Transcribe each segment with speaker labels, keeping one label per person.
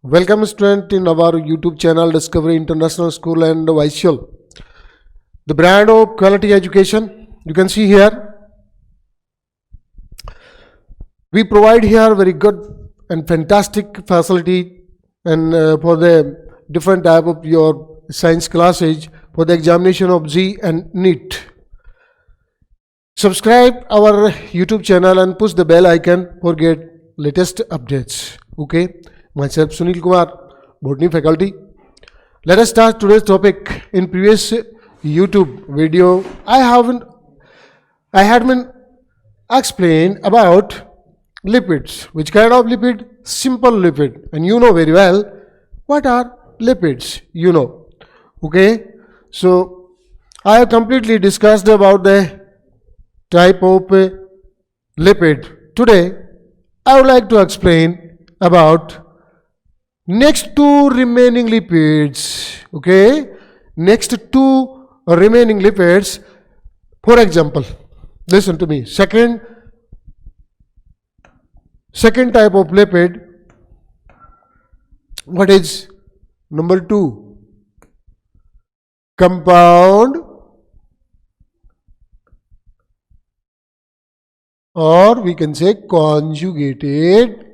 Speaker 1: Welcome student in our YouTube channel Discovery International School and Visual. The brand of quality education you can see here. We provide here very good and fantastic facility and for the different type of your science classes for the examination of Z and NEET. Subscribe our YouTube channel and push the bell icon for get latest updates. Okay. Myself Sunil Kumar, botany faculty. Let us start today's topic. In previous YouTube video, I had been explained about lipids. Which kind of lipid? Simple lipid. And you know very well what are lipids. You know. Okay. So I have completely discussed about the type of lipid. Today I would like to explain about next two remaining lipids. Okay, next two remaining lipids. For example, listen to me. Second type of lipid. What is number 2? Compound, or we can say conjugated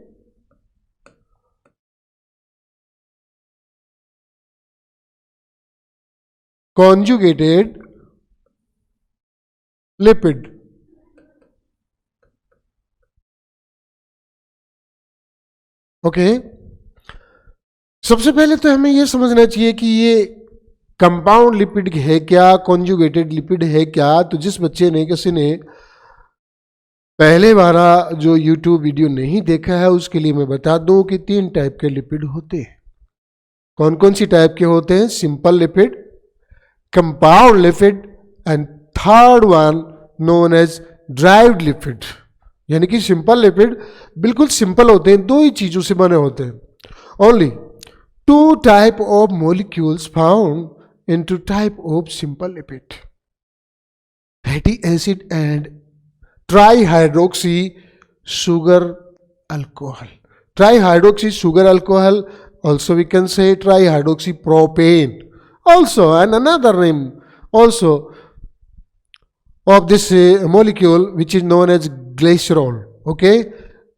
Speaker 1: lipid. Okay सबसे पहले तो हमें ये समझना चाहिए कि ये compound lipid है क्या, कॉन्जुगेटेड लिपिड है क्या. तो जिस बच्चे ने किसी ने पहले वाला जो YouTube वीडियो नहीं देखा है उसके लिए मैं बता दूं कि 3 टाइप के लिपिड होते हैं. कौन कौन सी टाइप के होते हैं? Simple lipid, compound lipid and third one known as derived lipid. यानी कि सिंपल लिपिड बिल्कुल सिंपल होते हैं, 2 ही चीजों से बने होते हैं. Only 2 type of molecules found into type of simple lipid, fatty acid and trihydroxy sugar alcohol. Trihydroxy sugar alcohol, also we can say trihydroxy propane. Also, and another name also of this molecule which is known as glycerol. Okay,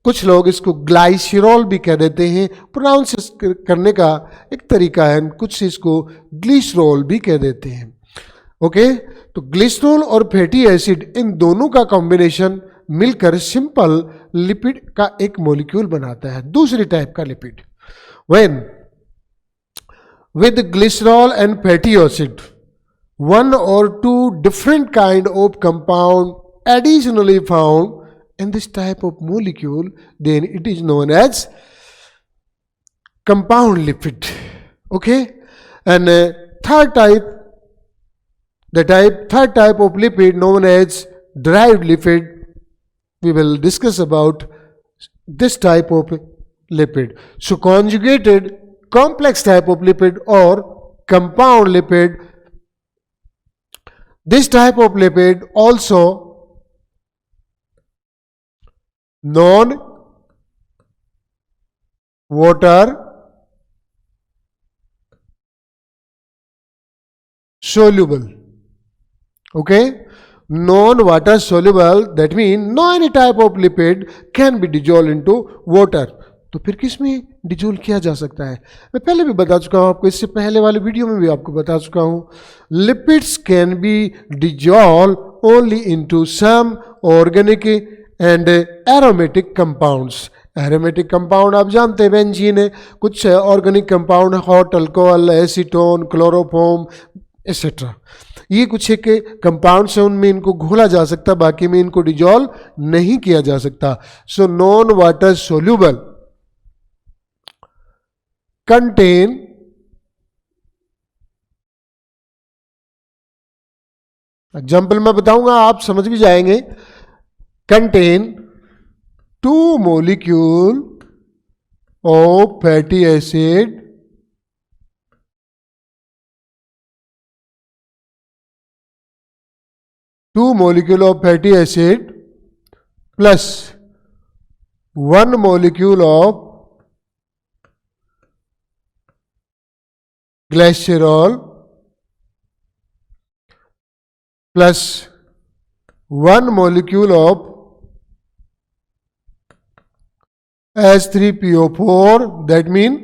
Speaker 1: कुछ लोग इसको ग्लाइसिरॉल भी कह देते हैं, pronounce करने का एक तरीका है. कुछ इसको ग्लिसरॉल भी कह देते हैं. ओके, तो ग्लिसरॉल और फैटी एसिड इन दोनों का कॉम्बिनेशन मिलकर सिंपल लिपिड का एक मॉलिक्यूल बनाता है. दूसरी टाइप का lipid, when with glycerol and fatty acid, 1 or 2 different kind of compound additionally found in this type of molecule, then it is known as compound lipid. Okay, and third type of lipid known as derived lipid. We will discuss about this type of lipid. So conjugated complex type of lipid or compound lipid. This type of lipid also non-water soluble. Okay, non-water soluble, that means no any type of lipid can be dissolved into water. तो फिर किस में dissolve किया जा सकता है? मैं पहले भी बता चुका हूं आपको, इससे पहले वाले वीडियो में भी आपको बता चुका हूं. Lipids can be dissolve only into some organic and aromatic compounds. Aromatic compound आप जानते हैं, बेंजीन है. कुछ organic compound, hot alcohol, acetone, chloroform etcetera. ये कुछ एक कंपाउंड है, उनमें इनको घोला जा सकता, बाकी में इनको डिजोल्व नहीं किया जा सकता. So non water soluble contain example मैं बताऊंगा, आप समझ भी जाएंगे. Contain 2 molecule of fatty acid plus 1 molecule of glycerol plus 1 molecule of H3PO4, that means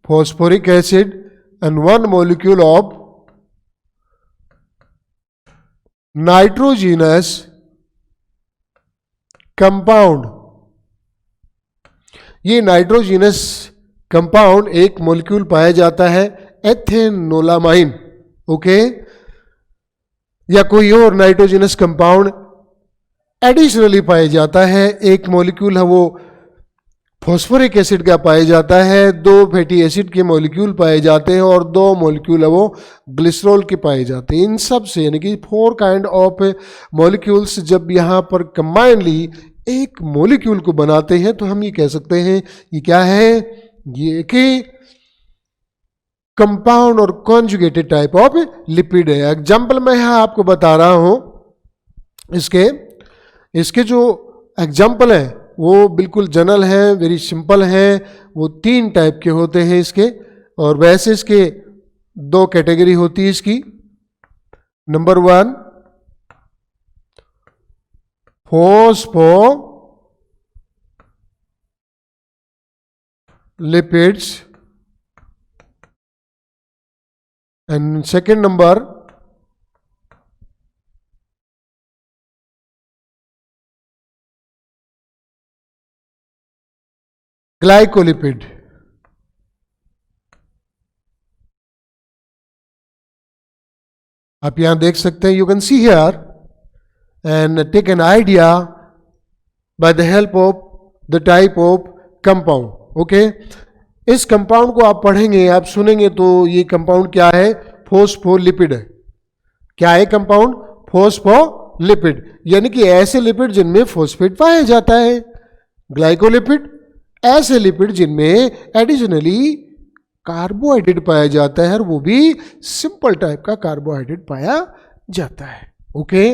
Speaker 1: phosphoric acid, and 1 molecule of nitrogenous compound. ये नाइट्रोजीनस कंपाउंड एक मोलिक्यूल पाया जाता है एथेनोलामाइन, ओके, या कोई और नाइट्रोजीनस कंपाउंड एडिशनली पाया जाता है। एक मॉलिक्यूल है वो फॉस्फोरिक एसिड का पाया जाता है, 2 फैटी एसिड के मॉलिक्यूल पाए जाते हैं और 2 मॉलिक्यूल है वो ग्लिसरॉल के पाए जाते हैं। इन सब से यानी कि 4 काइंड ऑफ मॉलिक्यूल्स जब यहाँ पर कंबाइनली एक मॉलिक्यूल को बनाते हैं तो हम ये कह सकते हैं ये क्या है, ये कि कंपाउंड और कॉन्जुगेटेड टाइप ऑफ लिपिड है। एग्जाम्पल मैं यहाँ आपको बता रहा हूं, इसके जो एग्जाम्पल है वो बिल्कुल जनरल है, वेरी सिंपल है। वो 3 टाइप के होते हैं इसके, और वैसे इसके 2 कैटेगरी होती है इसकी। Number 1 phospholipids and second number glycolipid। आप यहां देख सकते हैं, you can see here and take an idea by the help of the type of compound, okay। इस कंपाउंड को आप पढ़ेंगे, आप सुनेंगे तो ये कंपाउंड क्या है, फोस्फोलिपिड है। क्या है कंपाउंड, फोस्फोलिपिड, यानी कि ऐसे लिपिड जिनमें फोस्फेट पाया जाता है। ग्लाइकोलिपिड ऐसे लिपिड जिनमें एडिशनली कार्बोहाइड्रेट पाया जाता है, और वो भी सिंपल टाइप का कार्बोहाइड्रेट पाया जाता है, ओके।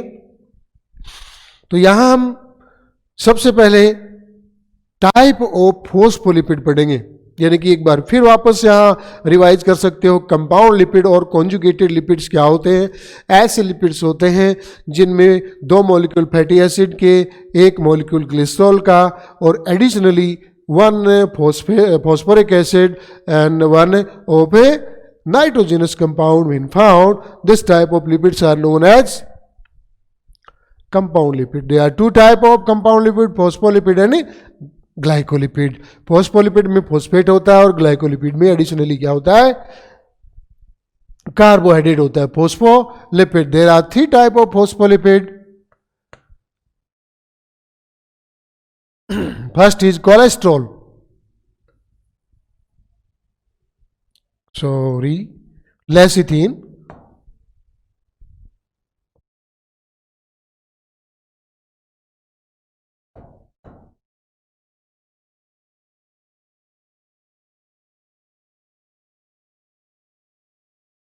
Speaker 1: तो यहां हम सबसे पहले टाइप ऑफ फोस्फोलिपिड पढ़ेंगे, यानी कि एक बार फिर वापस यहां रिवाइज कर सकते हो। कंपाउंड लिपिड और कॉन्जुगेटेड लिपिड्स क्या होते हैं, ऐसे लिपिड्स होते हैं जिनमें 2 मॉलिक्यूल फैटी एसिड के, 1 मॉलिक्यूल ग्लिसरॉल का, और additionally 1 phosphoric acid and 1 of a nitrogenous compound when found. This type of lipids are known as compound lipid. There are 2 type of compound lipid, phospholipid and glycolipid. Phospholipid में phosphate होता है और glycolipid में additionally क्या होता है, carbohydrate होता है, phospholipid. There are 3 type of phospholipid. First is cholesterol. Sorry, lecithin.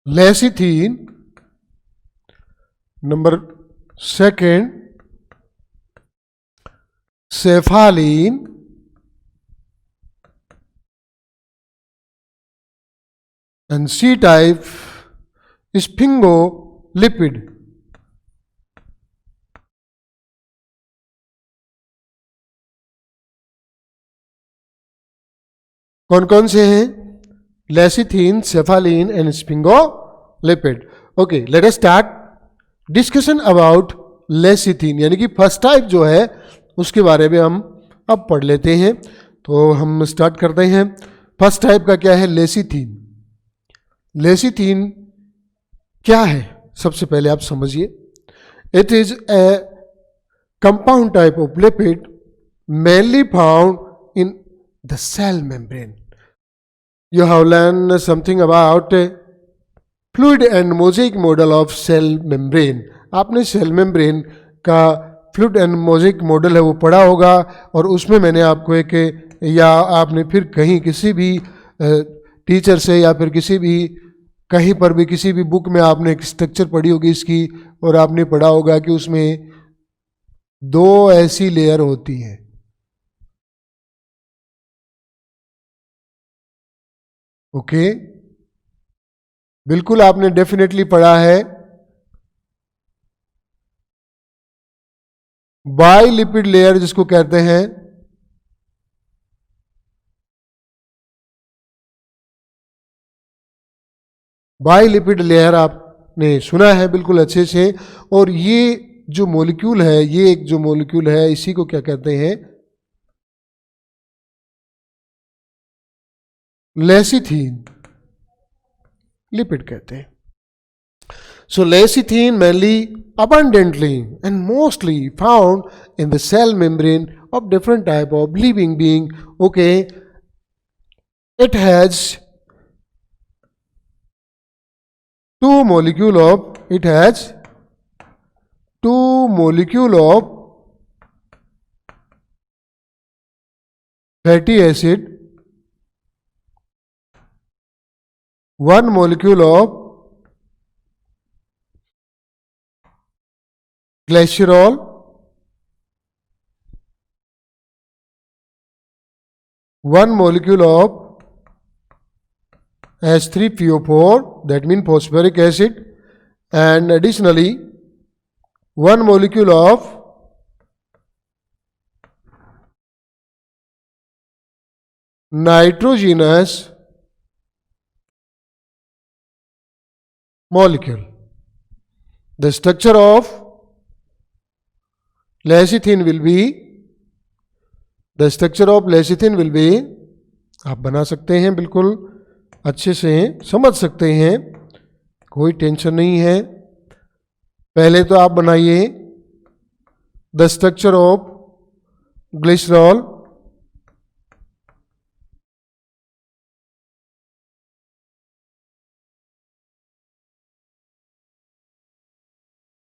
Speaker 1: Lecithin. Number 2, cephalin, and C type sphingolipid. कौन कौन से हैं, lecithin, cephalin and sphingolipid. Okay, let us start discussion about lecithin, यानी कि फर्स्ट टाइप जो है उसके बारे में हम अब पढ़ लेते हैं। तो हम स्टार्ट करते हैं। फर्स्ट टाइप का क्या है, लेसिथिन। लेसिथिन क्या है, सबसे पहले आप समझिए। It is a compound type of lipid mainly found in the cell membrane. You have learned something about fluid and mosaic model of cell membrane. आपने सेल मेम्ब्रेन का फ्लूइड एंड मोज़ेक मॉडल है वो पढ़ा होगा, और उसमें मैंने आपको एक, या आपने फिर कहीं किसी भी टीचर से या फिर किसी भी कहीं पर भी किसी भी बुक में आपने एक स्ट्रक्चर पढ़ी होगी इसकी, और आपने पढ़ा होगा कि उसमें 2 ऐसी लेयर होती हैं, ओके। बिल्कुल आपने डेफिनेटली पढ़ा है। बाइलिपिड लेयर जिसको कहते हैं, बाइलिपिड लेयर आपने सुना है बिल्कुल अच्छे से। और ये जो मॉलिक्यूल है, ये एक जो मॉलिक्यूल है, इसी को क्या कहते हैं, लेसिथीन लिपिड कहते हैं। So lecithin mainly abundantly and mostly found in the cell membrane of different type of living being. Okay, it has two molecule of fatty acid, one molecule of glycerol, one molecule of H3PO4, that means phosphoric acid, and additionally one molecule of nitrogenous molecule. The structure of lecithin will be, आप बना सकते हैं, बिल्कुल अच्छे से समझ सकते हैं, कोई टेंशन नहीं है। पहले तो आप बनाइए द स्ट्रक्चर ऑफ ग्लिसरॉल,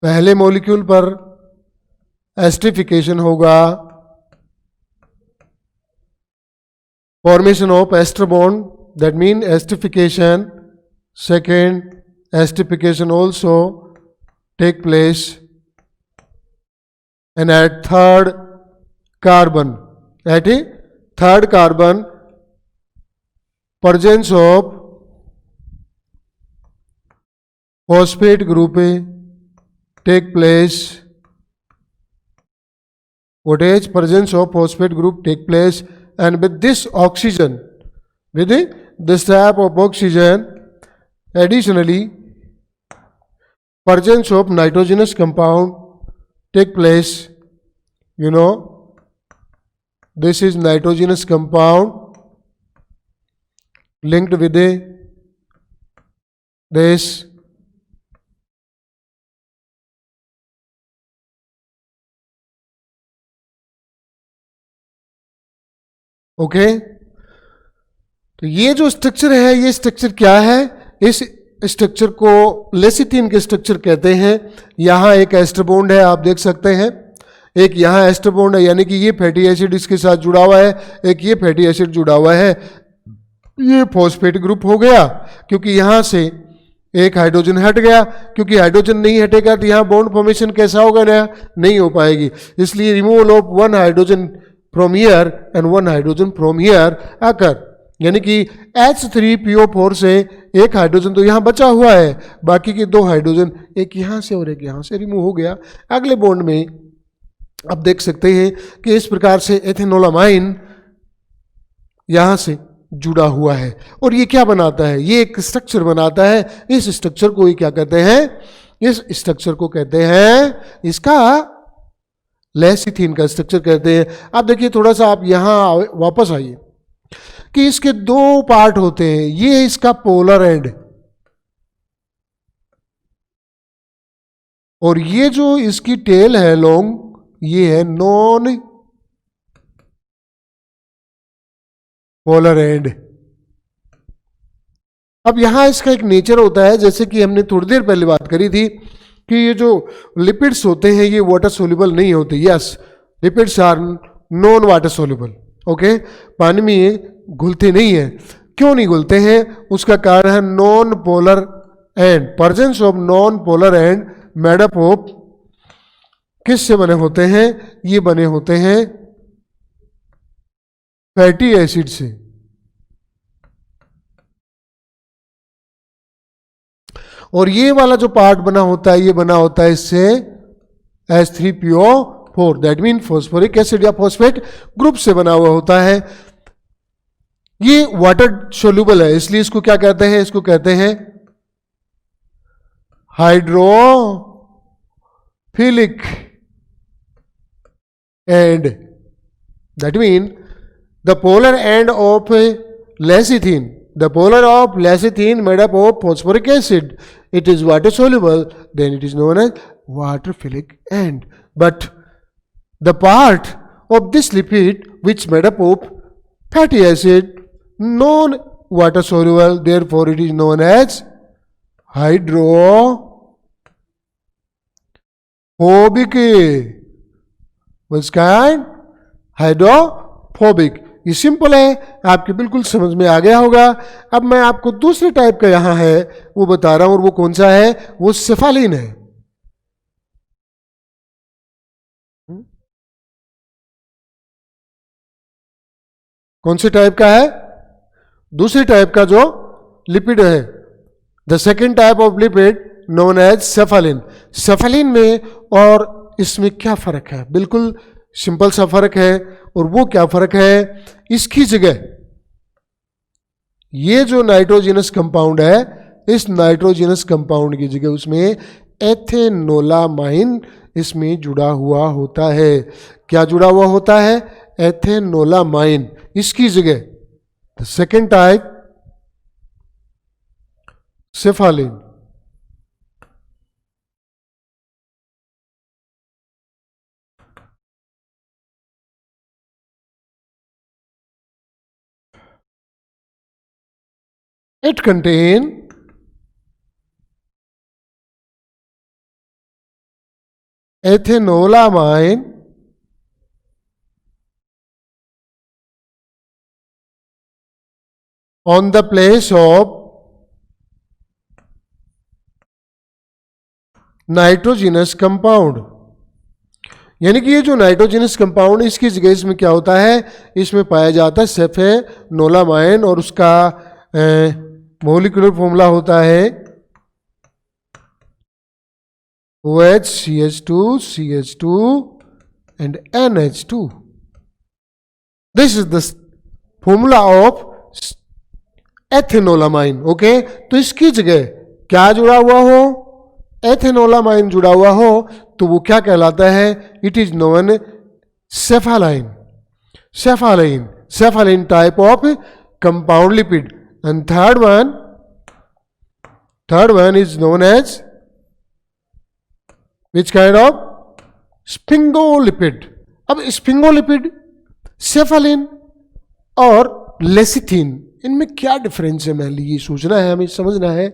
Speaker 1: पहले मॉलिक्यूल पर एस्टरिफिकेशन होगा, formation of ester bond, that means esterification. Second, esterification also take place, and at third carbon, presence of phosphate group take place. What is presence of phosphate group take place? And with this oxygen, with this type of oxygen, additionally presence of nitrogenous compound take place. You know, this is nitrogenous compound linked with this okay. तो ये जो structure है, ये structure क्या है? इस structure को lecithin के स्ट्रक्चर कहते हैं। यहाँ एक एस्टर बॉन्ड है, आप देख सकते हैं, एक यहाँ एस्टर बॉन्ड है, यानी कि ये फैटी एसिड इसके साथ जुड़ा हुआ है, एक ये फैटी एसिड जुड़ा हुआ है, ये फॉस्फेट ग्रुप हो गया, क्योंकि यहाँ से एक हाइड्रोजन हट गया, क्योंकि हाइड्रोजन नहीं हटेगा तो यहाँ बॉन्ड फॉर्मेशन कैसा होगा ना, नहीं हो पाएगी। इसलिए removal of one hydrogen from here and one hydrogen from here आकर, यानी कि H3PO4 से एक हाइड्रोजन तो यहाँ बचा हुआ है, बाकी के दो हाइड्रोजन एक यहाँ से और एक यहाँ से रिमूव हो गया। अगले बॉन्ड में आप देख सकते हैं कि इस प्रकार से एथेनोलामाइन यहाँ से जुड़ा हुआ है, और ये क्या बनाता है? ये एक स्ट्रक्चर बनाता है। इस स्ट्रक्चर को ये क्या कहते हैं? इस स्ट्रक्चर को कहते हैं, इसका लेसिथिन का स्ट्रक्चर कहते हैं। आप देखिए, थोड़ा सा आप यहाँ वापस आइए कि इसके दो पार्ट होते हैं। ये है इसका पोलर एंड, और ये जो इसकी टेल है लॉन्ग, ये है नॉन पोलर एंड। अब यहां इसका एक नेचर होता है, जैसे कि हमने थोड़ी देर पहले बात करी थी कि ये जो लिपिड्स होते हैं ये वाटर सोल्यूबल नहीं होते। Yes, lipids are non water soluble. Okay, पानी में ये घुलते नहीं है। क्यों नहीं घुलते हैं? उसका कारण है non polar and, presence of non polar and made up of, किस से बने होते हैं? ये बने होते हैं फैटी एसिड से। और ये वाला जो पार्ट बना होता है ये बना होता है इससे H3PO4, that mean phosphoric acid या फॉस्फेट ग्रुप से बना हुआ होता है। ये वाटर सोल्यूबल है, इसलिए इसको क्या कहते हैं, इसको कहते हैं hydrophilic and, that mean the polar end of lecithin, the polar of lecithin made up of phosphoric acid, it is water soluble, then it is known as waterphilic end. But the part of this lipid which made up of fatty acid non water soluble, therefore it is known as hydrophobic. What's kind? Hydrophobic. ये simple है, आपके बिल्कुल समझ में आ गया होगा। अब मैं आपको दूसरे टाइप का यहां है वो बता रहा हूं, और वो कौन सा है, वो सेफालिन है। कौन से टाइप का है, दूसरे टाइप का जो लिपिड है, the second type of lipid known as cephalin. Cephalin में और इसमें क्या फर्क है, बिल्कुल सिंपल सा फर्क है। और वो क्या फर्क है, इसकी जगह ये जो नाइट्रोजिनस कंपाउंड है, इस नाइट्रोजिनस कंपाउंड की जगह उसमें एथेनोलामाइन इसमें जुड़ा हुआ होता है। क्या जुड़ा हुआ होता है, एथेनोलामाइन। इसकी जगह the second type cephalin. It contain ethanolamine on the place of nitrogenous compound. यानी कि ये जो नाइट्रोजिनस कंपाउंड, इसकी जगह इसमें क्या होता है, इसमें पाया जाता है सेफेनोलामाइन, और उसका मोलिकुलर फॉर्मूला होता है OH CH2 CH2 and NH2. This is the formula of ethanolamine. Okay, तो इसकी जगह क्या जुड़ा हुआ हो, एथेनोलामाइन जुड़ा हुआ हो, तो वो क्या कहलाता है, it is known cephalin. Cephalin, cephalin type of compound lipid. And third one is known as which kind of, sphingolipid. अब स्फिंगोलिपिड, सेफालिन और लेसिथिन, इनमें क्या डिफरेंस है, मैंने ये सोचना है, हमें समझना है।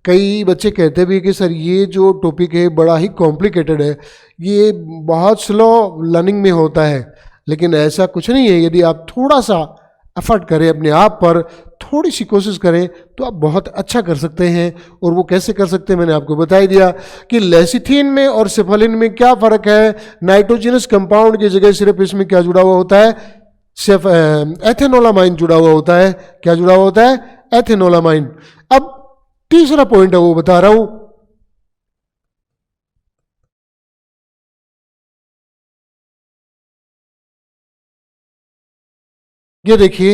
Speaker 1: कई बच्चे कहते भी कि सर ये जो टॉपिक है बड़ा ही कॉम्प्लिकेटेड है, ये बहुत स्लो लर्निंग में होता है, लेकिन ऐसा कुछ नहीं है। यदि आप थोड़ा सा एफर्ट करें, अपने आप पर थोड़ी सी कोशिश करें, तो आप बहुत अच्छा कर सकते हैं। और वो कैसे कर सकते हैं, मैंने आपको बता ही दिया कि लेसिथिन में और सेफालिन में क्या फ़र्क है। नाइट्रोजिनस कंपाउंड की जगह सिर्फ इसमें क्या जुड़ा हुआ होता है, एथेनोलामाइन जुड़ा हुआ होता है। क्या जुड़ा हुआ होता है, एथेनोलामाइन। अब तीसरा पॉइंट है वो बता रहा हूं। ये देखिए,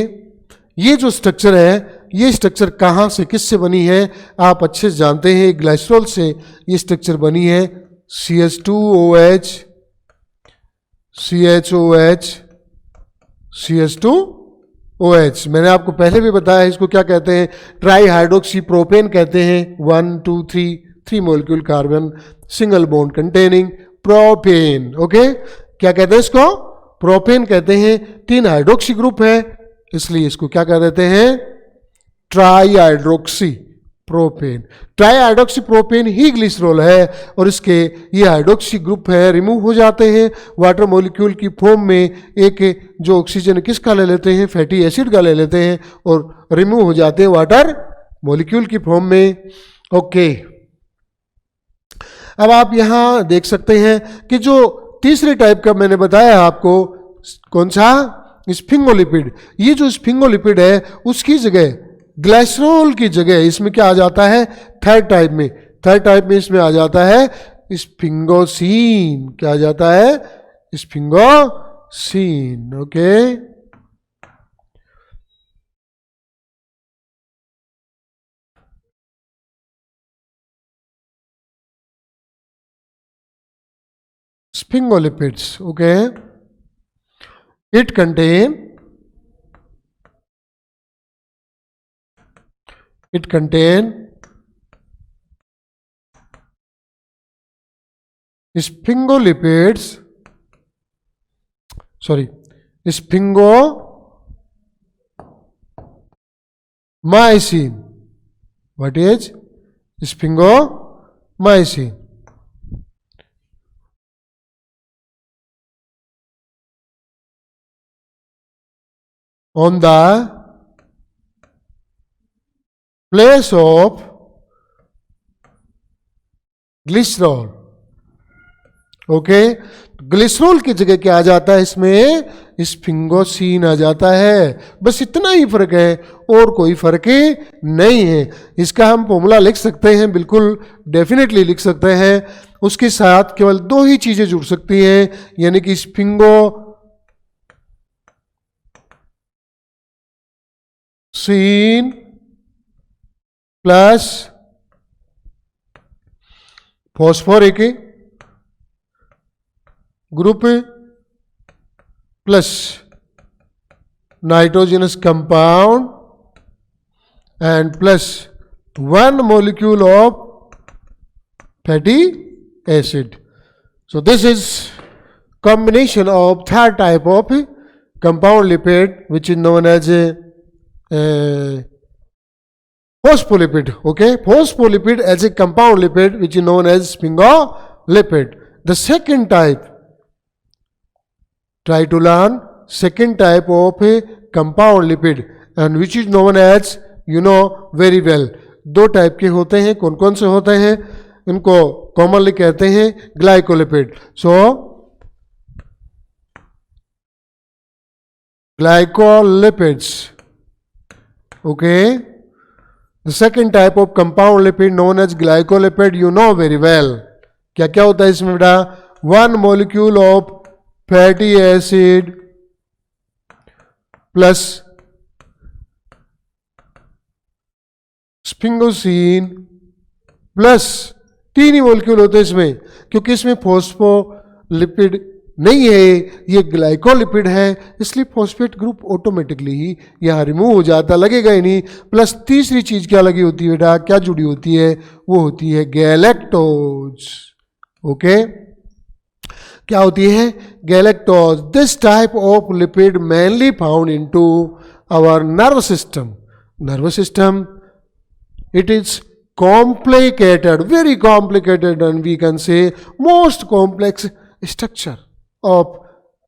Speaker 1: ये जो स्ट्रक्चर है, ये स्ट्रक्चर कहां से, किससे बनी है, आप अच्छे से जानते हैं। ग्लाइसरॉल से ये स्ट्रक्चर बनी है, CH2OH CHOH CH2OH। मैंने आपको पहले भी बताया, इसको क्या कहते हैं, ट्राई हाइड्रोक्सी प्रोपेन कहते हैं। 1 2 3 3 molecule carbon single bond containing propane. Okay, क्या कहते हैं इसको, प्रोपेन कहते हैं। 3 हाइड्रोक्सी ग्रुप है, इसलिए इसको क्या कह देते हैं, trihydroxy propane. Trihydroxy propane ही ग्लिसरॉल है, और इसके ये हाइड्रोक्सी ग्रुप है रिमूव हो जाते हैं वाटर मॉलिक्यूल की फॉर्म में। एक जो ऑक्सीजन किसका ले लेते हैं, फैटी एसिड का ले लेते हैं, और रिमूव हो जाते हैं वाटर मॉलिक्यूल की फॉर्म में। ओके, अब आप यहां देख सकते हैं कि जो तीसरे टाइप का मैंने बताया आपको, कौन सा, स्फिंगोलिपिड। ये जो स्फिंगोलिपिड है, उसकी जगह ग्लाइसरॉल की जगह इसमें क्या आ जाता है, थर्ड टाइप में थर्ड टाइप में इसमें आ जाता है स्फिंगोसीन। क्या आ जाता है? Sphingosine. Okay, sphingolipids. Okay, it contain sphingolipids, sorry, sphingomycin. What is sphingomycin? On the place of glycerol. Okay, glycerol की जगह क्या आ जाता है? इसमें स्फिंगोसीन आ जाता है। बस इतना ही फर्क है, और कोई फर्क नहीं है। इसका हम फॉर्मूला लिख सकते हैं, बिल्कुल डेफिनेटली लिख सकते हैं। उसके साथ केवल दो ही चीजें जुड़ सकती हैं, यानी कि sphingosine plus phosphoric group plus nitrogenous compound and plus one molecule of fatty acid. So this is combination of third type of compound lipid which is known as phospholipid. Okay, phospholipid as a compound lipid which is known as sphingolipid. The second type, try to learn second type of a compound lipid and which is known as, you know very well, दो type के होते हैं. कौन कौन से होते हैं? इनको कॉमनली कहते हैं glycolipid. So glycolipids. Okay, the second type of compound lipid known as glycolipid, you know very well. क्या क्या होता है इसमें बेटा? One molecule of fatty acid plus sphingosine plus तीन ही मॉलिक्यूल होते हैं इसमें, क्योंकि इसमें फॉस्फोलिपिड नहीं है, ये ग्लाइकोलिपिड है, इसलिए फॉस्फेट ग्रुप ऑटोमेटिकली ही यहाँ रिमूव हो जाता, लगेगा ही नहीं. प्लस तीसरी चीज क्या लगी होती है बेटा? क्या जुड़ी होती है? वो होती है गैलेक्टोज. ओके, क्या होती है? Galactose. This type of lipid mainly found into our nerve system. Nervous system, it is complicated, very complicated, and we can say most complex structure of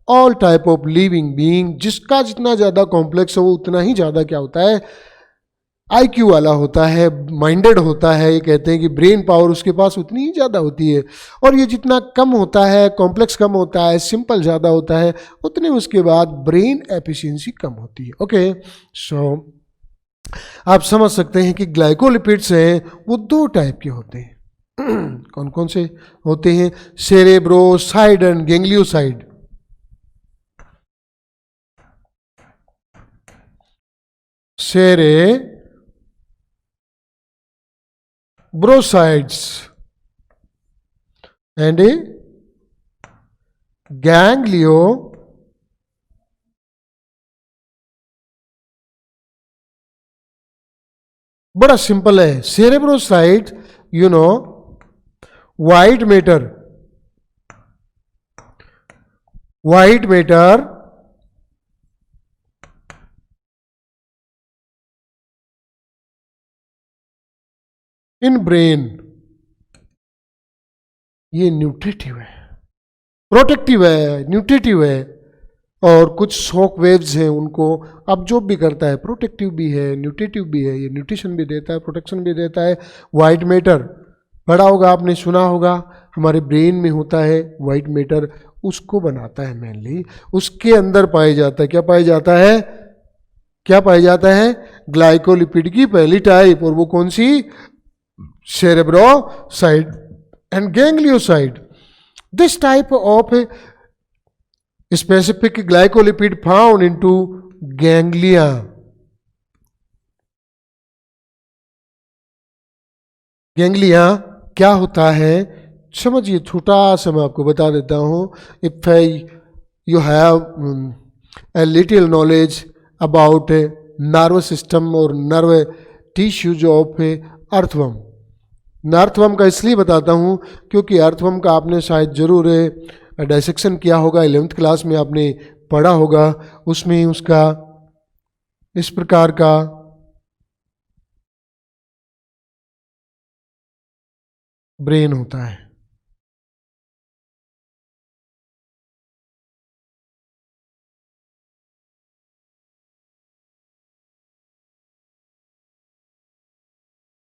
Speaker 1: all type of living being. जिसका जितना ज़्यादा complex हो उतना ही ज़्यादा क्या होता है? IQ वाला होता है, माइंडेड होता है. ये कहते हैं कि ब्रेन पावर उसके पास उतनी ही ज़्यादा होती है. और ये जितना कम होता है, कॉम्प्लेक्स कम होता है, सिंपल ज़्यादा होता है, उतने उसके बाद ब्रेन एफिशिएंसी कम होती है. ओके, सो आप समझ सकते हैं कि ग्लाइकोलिपिड्स हैं वो दो टाइप के होते हैं. कौन कौन से होते हैं? Cerebroside and ganglioside. Cerebrosides and गैंग्लियो बड़ा सिंपल है. Cerebroside, you know, white matter in brain. ये न्यूट्रिटिव है, प्रोटेक्टिव है, न्यूट्रिटिव है. और कुछ शॉक वेव्स हैं, उनको अब्जॉर्ब भी करता है, प्रोटेक्टिव भी है, न्यूट्रिटिव भी है. ये न्यूट्रिशन भी देता है, प्रोटेक्शन भी देता है. वाइट मैटर पढ़ा होगा आपने, सुना होगा, हमारे ब्रेन में होता है वाइट मैटर, उसको बनाता है मेनली. उसके अंदर पाया जाता है, क्या पाया जाता है? क्या पाया जाता है? ग्लाइकोलिपिड की पहली टाइप. और वो कौन सी? cerebrocyte and ganglioside. This type of specific glycolipid found into ganglia. Ganglia क्या होता है समझिए, छोटा सा मैं आपको बता देता हूँ. If you have a little knowledge about nervous system और nerve tissues of earthworm. मैं अर्थवर्म का इसलिए बताता हूँ क्योंकि अर्थवर्म का आपने शायद जरूर डायसेक्शन किया होगा, 11th क्लास में आपने पढ़ा होगा. उसमें उसका इस प्रकार का ब्रेन होता है.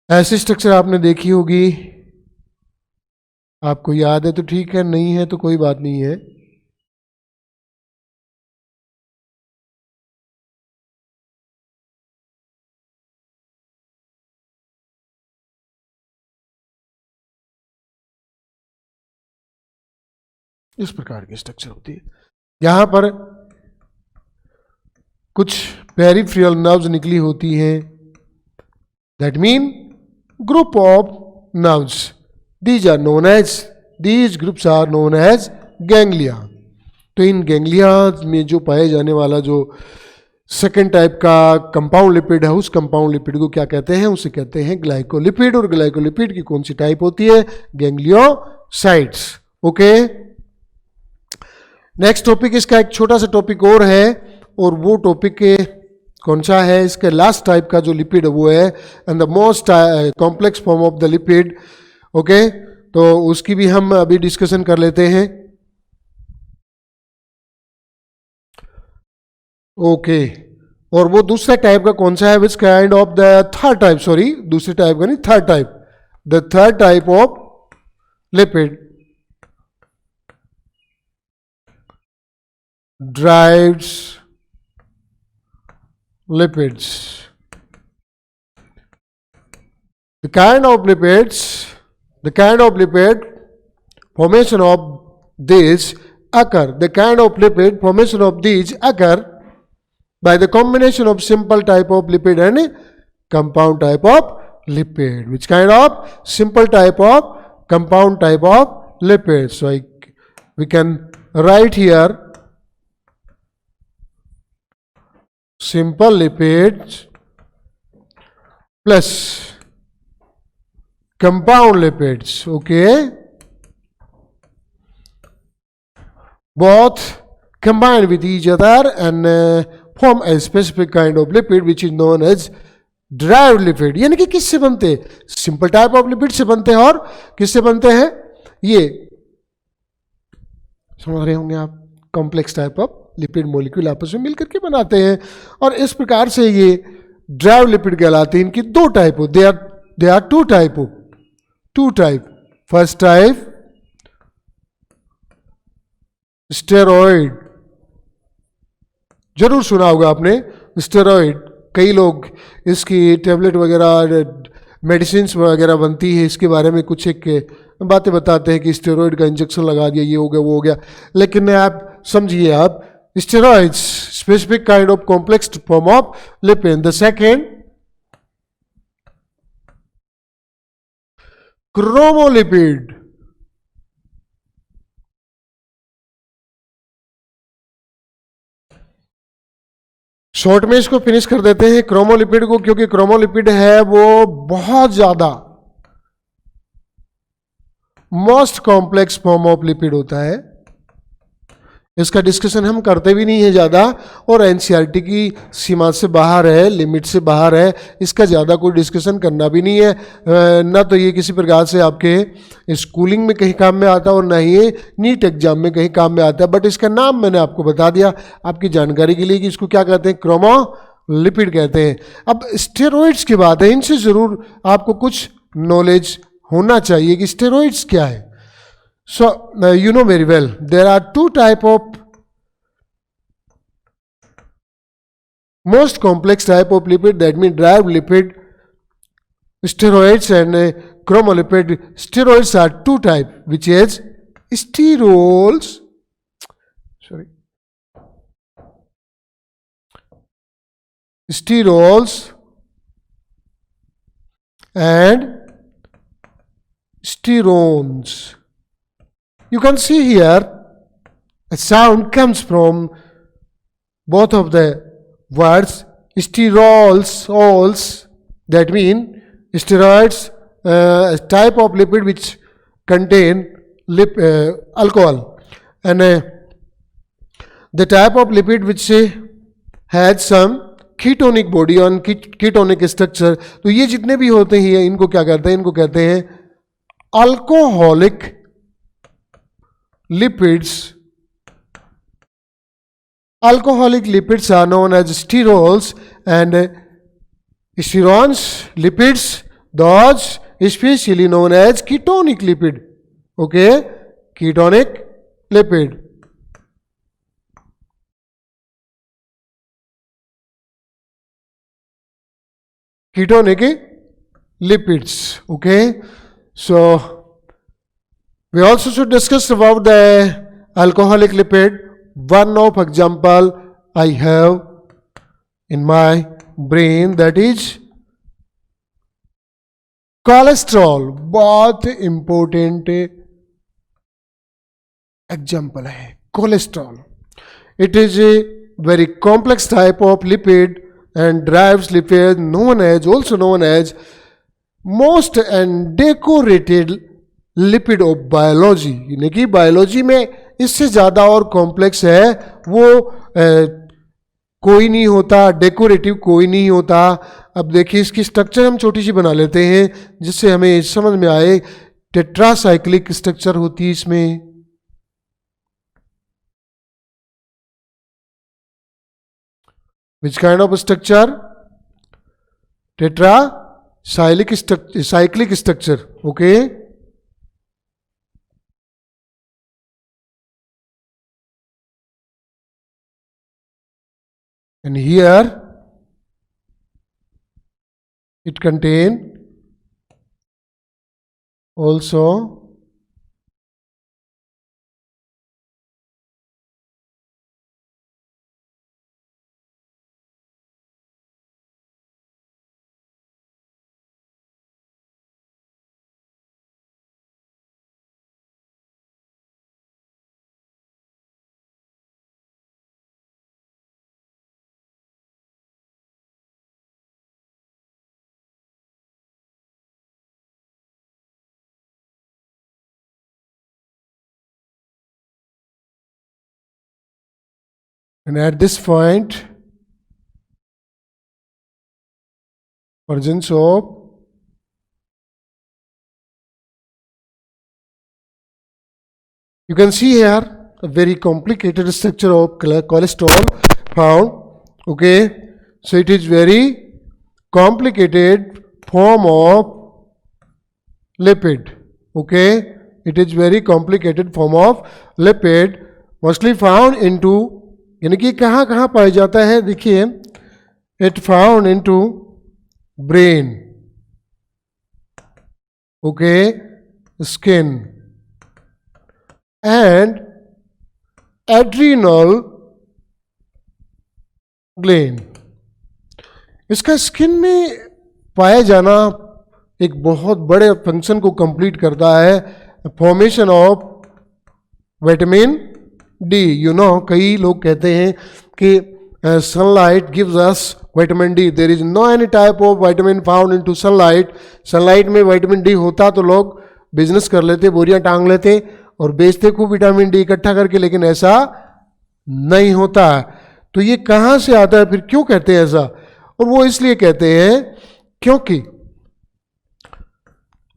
Speaker 1: ऐसी स्ट्रक्चर आपने देखी होगी, आपको याद है तो ठीक है, नहीं है तो कोई बात नहीं है. इस प्रकार की स्ट्रक्चर होती है. यहां पर कुछ पेरिफेरल नर्व्स निकली होती हैं. That mean group of nerves. These groups are known as ganglia. तो इन गैंग्लिया में जो पाए जाने वाला जो सेकेंड टाइप का कंपाउंड लिपिड है, उस कंपाउंड लिपिड को क्या कहते हैं? उसे कहते हैं ग्लाइकोलिपिड. और ग्लाइकोलिपिड की कौन सी टाइप होती है? गैंग्लियोसाइट्स. ओके, नेक्स्ट टॉपिक, इसका एक छोटा सा टॉपिक और है, और वो टॉपिक कौन सा है? इसके लास्ट टाइप का जो लिपिड है वो है and the most complex form of the lipid. Okay, तो उसकी भी हम अभी डिस्कशन कर लेते हैं. ओके, और वो दूसरा टाइप का कौन सा है? विच kind of the third type, sorry दूसरे टाइप का नहीं, third type, the third type of lipid drives lipids. The kind of lipid formation of these occur. The kind of lipid formation of these occur by the combination of simple type of lipid and compound type of lipid. Which kind of? Simple type of compound type of lipid. So we can write here simple lipids plus compound lipids. Okay, both combine with each other and form a specific kind of lipid which is known as derived lipid. यानी कि किससे बनते हैं? Simple type of lipid से बनते हैं. और किससे बनते हैं? ये समझ रहे होंगे आप, complex type of lipid molecule आपस में मिलकर के बनाते हैं, और इस प्रकार से ये ड्राइव लिपिड कहलाते हैं. इनकी दो टाइप हो, they are two type. First type steroid, जरूर सुना होगा आपने स्टेरॉइड. कई लोग इसकी टेबलेट वगैरह मेडिसिन वगैरह बनती है, इसके बारे में कुछ एक बातें बताते हैं कि स्टेरॉइड का इंजेक्शन लगा दिया, ये हो गया वो हो गया. लेकिन आप समझिए, आप steroids specific kind of complex form of lipid. The second, chromolipid. Short में इसको फिनिश कर देते हैं क्रोमोलिपिड को, क्योंकि क्रोमोलिपिड है वो बहुत ज्यादा most complex form of lipid होता है. इसका डिस्कशन हम करते भी नहीं है ज़्यादा, और एनसीईआरटी की सीमा से बाहर है, लिमिट से बाहर है. इसका ज़्यादा कोई डिस्कशन करना भी नहीं है. ना तो ये किसी प्रकार से आपके स्कूलिंग में कहीं काम में आता है, और ना ही ये नीट एग्जाम में कहीं काम में आता है. बट इसका नाम मैंने आपको बता दिया आपकी जानकारी के लिए कि इसको क्या कहते हैं? क्रोमोलिपिड कहते हैं. अब स्टेरॉइड्स की बात है, इनसे ज़रूर आपको कुछ नॉलेज होना चाहिए कि स्टेरॉइड्स क्या है. So you know very well there are two type of most complex type of lipid, that means derived lipid, steroids and chromolipid steroids are two type, which is sterols, sterols and sterones. You can see here a sound comes from both of the words sterols, that mean steroids, a type of lipid which contain alcohol, and the type of lipid which has some ketonic body on ketonic structure. तो ये जितने भी होते हैं इनको क्या कहते हैं, इनको कहते हैं alcoholic lipids. Alcoholic lipids are known as sterols, and sterols lipids, those especially known as ketonic lipid. Okay, ketonic lipid. Ketonic lipids. Okay, so we also should discuss about the alcoholic lipid. One of example I have in my brain, that is cholesterol. बहुत important example है cholesterol. It is a very complex type of lipid and drives lipid also known as most undecorated lipid of biology. यानी कि biology में इससे ज़्यादा और complex है वो कोई नहीं होता, डेकोरेटिव कोई नहीं होता. अब देखिए इसकी स्ट्रक्चर हम छोटी सी बना लेते हैं जिससे हमें समझ में आए. टेट्रासाइक्लिक स्ट्रक्चर होती है इसमें. Which kind of structure? Tetracyclic structure. Okay, and here it contain also and at this point presence of you can see here a very complicated structure of cholesterol found. Okay, so it is very complicated form of lipid. Okay, it is very complicated form of lipid mostly found into, यानी कि कहाँ कहाँ पाया जाता है देखिए. It found into brain. Okay, skin and adrenal gland. इसका skin में पाया जाना एक बहुत बड़े फंक्शन को कंप्लीट करता है, formation of vitamin D. You know, कई लोग कहते हैं कि sunlight gives us vitamin D. There is no any type of vitamin found into sunlight. Sunlight में विटामिन डी होता तो लोग बिजनेस कर लेते, बोरियां टांग लेते और बेचते खूब विटामिन डी इकट्ठा करके, लेकिन ऐसा नहीं होता. तो ये कहाँ से आता है, फिर क्यों कहते हैं ऐसा? और वो इसलिए कहते हैं क्योंकि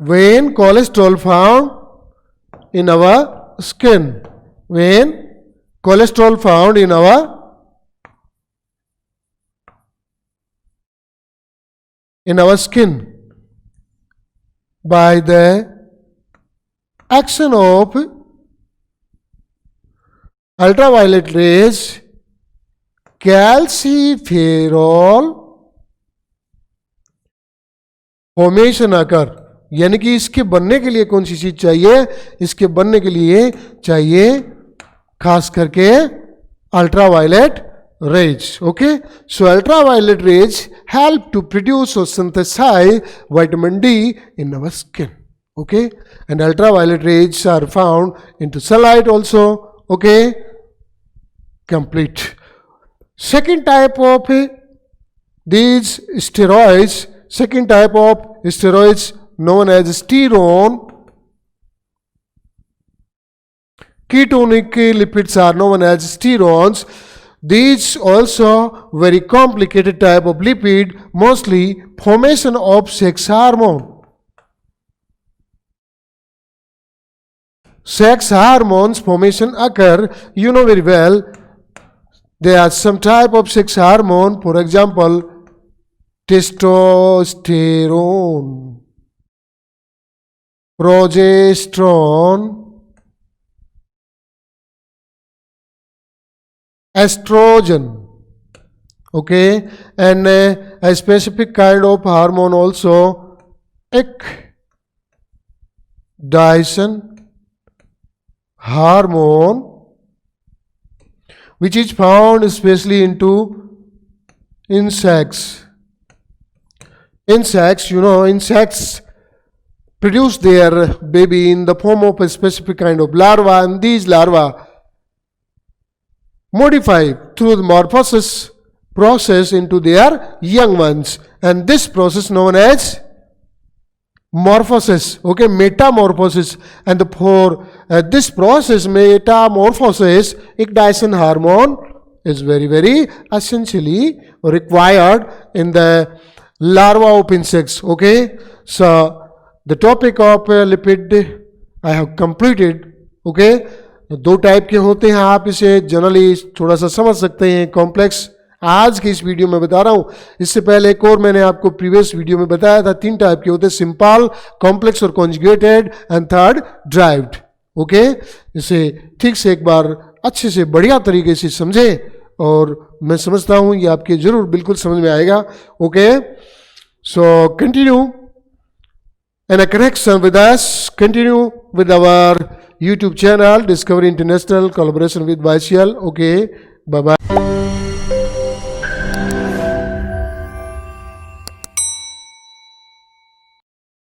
Speaker 1: when cholesterol found in our skin, when cholesterol found in our skin by the action of ultraviolet rays, calciferol formation occur. यानी कि इसके बनने के लिए कौन सी चीज चाहिए? इसके बनने के लिए चाहिए खास करके ultraviolet rays. Okay, so ultraviolet rays help to produce or synthesize vitamin D in our skin. Okay, and ultraviolet rays are found into sunlight also. Okay, complete. Second type of these steroids, second type of steroids known as sterone. Ketonic lipids are known as sterones. These also very complicated type of lipid, mostly formation of sex hormone. Sex hormones formation occur, you know very well. There are some type of sex hormone, for example, testosterone, progesterone, estrogen, okay, and a specific kind of hormone also, ecdysone hormone, which is found especially into insects. Insects produce their baby in the form of a specific kind of larva, and these larvae modify through the morphosis process into their young ones, and this process known as morphosis, okay, metamorphosis. And for this process, metamorphosis, ecdysone hormone is very, very essentially required in the larva of insects. Okay, so the topic of lipid I have completed. Okay, दो type के होते हैं, आप इसे generally थोड़ा सा समझ सकते हैं, कॉम्प्लेक्स आज की इस वीडियो में बता रहा हूं. इससे पहले एक और मैंने आपको प्रीवियस वीडियो में बताया था, तीन टाइप के होते हैं, सिंपल, कॉम्प्लेक्स और conjugated, and third derived. Okay, इसे ठीक से एक बार अच्छे से बढ़िया तरीके से समझे, और मैं समझता हूं ये आपके जरूर बिल्कुल समझ में आएगा. Okay, so continue and a connection with us. Continue with our YouTube channel, Discovery International, collaboration with YCL. Okay, bye bye.